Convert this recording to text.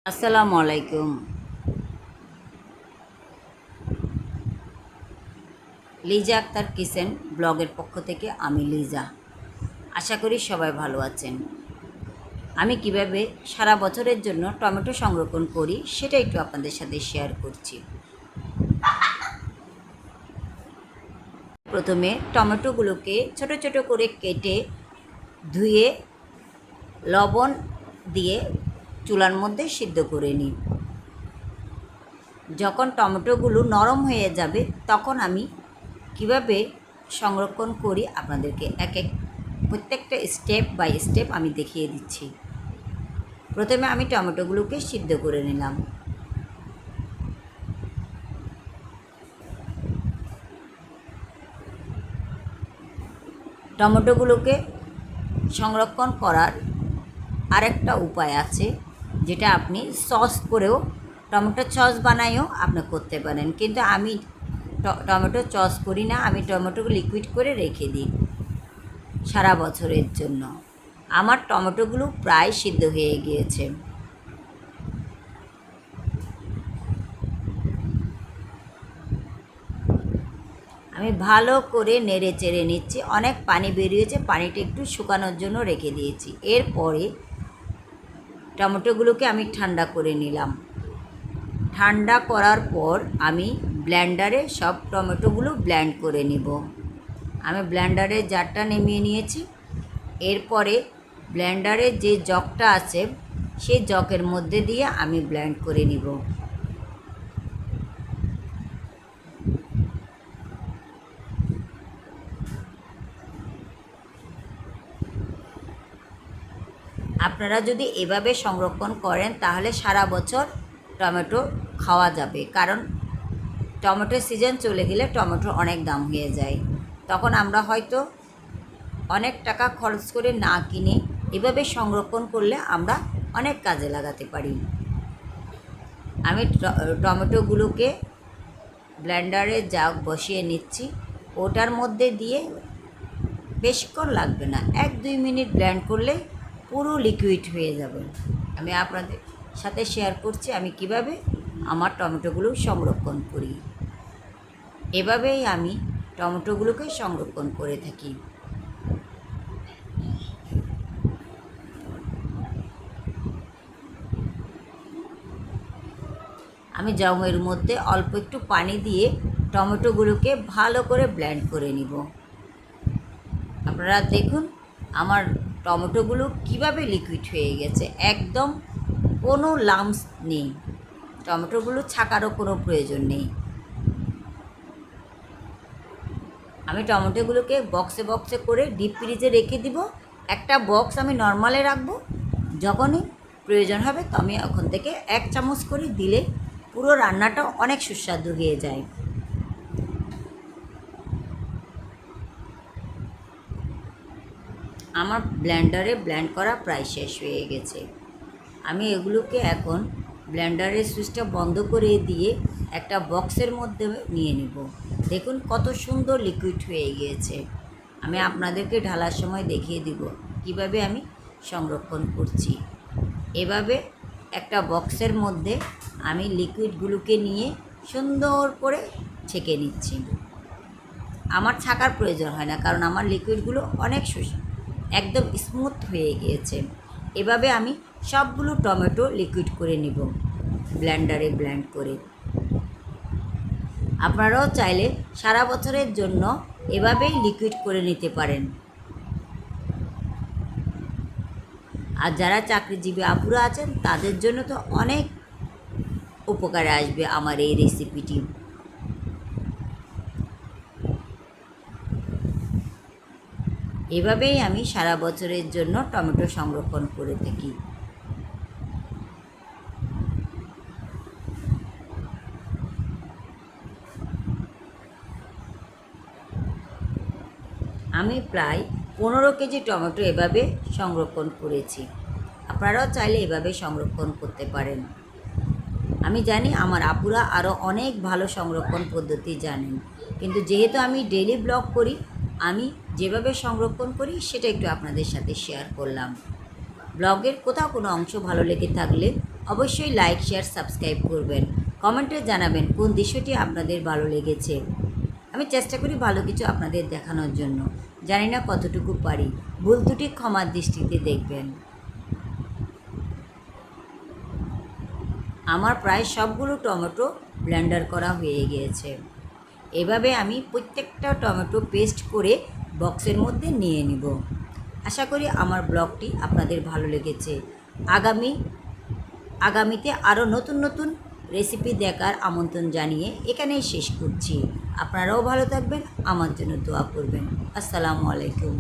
আসসালামু আলাইকুম। লিজা আক্তার কিচেন ব্লগের পক্ষ থেকে আমি লিজা। আশা করি সবাই ভালো আছেন। আমি কিভাবে সারা বছরের জন্য টমেটো সংরক্ষণ করি সেটা একটু আপনাদের সাথে শেয়ার করছি। প্রথমে টমেটোগুলোকে ছোট ছোট করে কেটে ধুয়ে লবণ দিয়ে চুলার মধ্যে সিদ্ধ করে নিই। যখন টমেটোগুলো নরম হয়ে যাবে তখন আমি কিভাবে সংরক্ষণ করি আপনাদেরকে প্রত্যেকটা স্টেপ বাই স্টেপ আমি দেখিয়ে দিচ্ছি। প্রথমে আমি টমেটোগুলোকে সিদ্ধ করে নিলাম। টমেটোগুলোকে সংরক্ষণ করার আরেকটা উপায় আছে, যেটা আপনি সস করেও টমেটো সস বানাইও আপনি করতে পারেন, কিন্তু আমি টমেটো সস করি না। আমি টমেটোকে লিকুইড করে রেখে দিই সারা বছরের জন্য। আমার টমেটোগুলো প্রায় সিদ্ধ হয়ে গিয়েছে। আমি ভালো করে নেড়ে চেড়ে নিচ্ছি। অনেক পানি বেরিয়েছে, পানিটা একটু শুকানোর জন্য রেখে দিয়েছি। এরপরে টমেটোগুলোকে আমি ঠান্ডা করে নিলাম। ঠান্ডা করার পর আমি ব্লেন্ডারে সব টমেটোগুলো ব্লেন্ড করে নিব। আমি ব্লেন্ডারে জারটা নামিয়ে নিয়েছি। এরপরে ব্লেন্ডারে যে জগটা আছে সেই জগের মধ্যে দিয়ে আমি ব্লেন্ড করে নিব। আপনারা যদি এভাবে সংরক্ষণ করেন তাহলে সারা বছর টমেটো খাওয়া যাবে, কারণ টমেটোর সিজন চলে গেলে টমেটোর অনেক দাম হয়ে যায়। তখন আমরা হয়তো অনেক টাকা খরচ করে না কিনে এভাবে সংরক্ষণ করলে আমরা অনেক কাজে লাগাতে পারি। আমি টমেটোগুলোকে ব্লেন্ডারে জাগ বসিয়ে নিচ্ছি। ওটার মধ্যে দিয়ে বেশিক্ষণ লাগবে না, 1-2 মিনিট ব্লেন্ড করলে পুরো লিকুইড হয়ে যাবে। আমি আপনাদের সাথে শেয়ার করছি আমি কিভাবে আমার টমেটোগুলো সংরক্ষণ করি। এভাবেই আমি টমেটোগুলোকে সংরক্ষণ করে থাকি। আমি জগের মধ্যে অল্প একটু পানি দিয়ে টমেটোগুলোকে ভালো করে ব্লেন্ড করে নিব। আপনারা দেখুন আমার টমেটোগুলো কিভাবে লিকুইড হয়ে গেছে, একদম কোনো লাম্পস নেই। টমেটোগুলো ছাকারও কোনো প্রয়োজন নেই। আমি টমেটোগুলোকে বক্সে বক্সে করে ডিপ ফ্রিজে রেখে দিব। একটা বক্স আমি নর্মালে রাখবো, যখনই প্রয়োজন হবে তো আমি ওখান থেকে 1 চামচ করে দিলে পুরো রান্নাটা অনেক সুস্বাদু হয়ে যায়। আমার ব্লেন্ডারে ব্লেন্ড করা প্রায় শেষ হয়ে গেছে। আমি এগুলোকে এখন ব্লেন্ডারের সুইচটা বন্ধ করে দিয়ে একটা বক্সের মধ্যে নিয়ে নেব। দেখুন কত সুন্দর লিকুইড হয়ে গিয়েছে। আমি আপনাদেরকে ঢালার সময় দেখিয়ে দিব কিভাবে আমি সংরক্ষণ করছি। এভাবে একটা বক্সের মধ্যে আমি লিকুইডগুলোকে নিয়ে সুন্দর করে ছেঁকে নিচ্ছি। আমার ছাকার প্রয়োজন হয় না, কারণ আমার লিকুইডগুলো অনেক একদম স্মুথ হয়ে গিয়েছে। এভাবে আমি সবগুলো টমেটো লিকুইড করে নিব ব্লেন্ডারে ব্লেন্ড করে। আপনারাও চাইলে সারা বছরের জন্য এভাবেই লিকুইড করে নিতে পারেন। আর যারা চাকরিজীবী আপুরা আছেন তাদের জন্য তো অনেক উপকারে আসবে আমার এই রেসিপিটি। এভাবেই আমি সারা বছরের জন্য টমেটো সংরক্ষণ করে থাকি। আমি প্রায় 15 কেজি টমেটো এভাবে সংরক্ষণ করেছি। আপনারাও চাইলে এভাবে সংরক্ষণ করতে পারেন। আমি জানি আমার আপুরা আরও অনেক ভালো সংরক্ষণ পদ্ধতি জানেন, কিন্তু যেহেতু আমি ডেইলি ব্লগ করি, আমি যেভাবে সংরক্ষণ করি সেটা একটু আপনাদের সাথে শেয়ার করলাম। ব্লগের কোথাও কোনো অংশ ভালো লেগে থাকলে অবশ্যই লাইক শেয়ার সাবস্ক্রাইব করবেন। কমেন্টে জানাবেন কোন দৃশ্যটি আপনাদের ভালো লেগেছে। আমি চেষ্টা করি ভালো কিছু আপনাদের দেখানোর জন্য, জানি না কতটুকু পারি, ভুল ত্রুটি ক্ষমার দৃষ্টিতে দেখবেন। আমার প্রায় সবগুলো টমেটো ব্লেন্ডার করা হয়ে গিয়েছে। এভাবে আমি প্রত্যেকটা টমেটো পেস্ট করে বক্সের মধ্যে নিয়ে নিব। আশা করি আমার ব্লগটি আপনাদের ভালো লেগেছে। আগামীতে আরও নতুন নতুন রেসিপি দেখার আমন্ত্রণ জানিয়ে এখানেই শেষ করছি। আপনারাও ভালো থাকবেন, আমার জন্য দোয়া করবেন। আসসালামু আলাইকুম।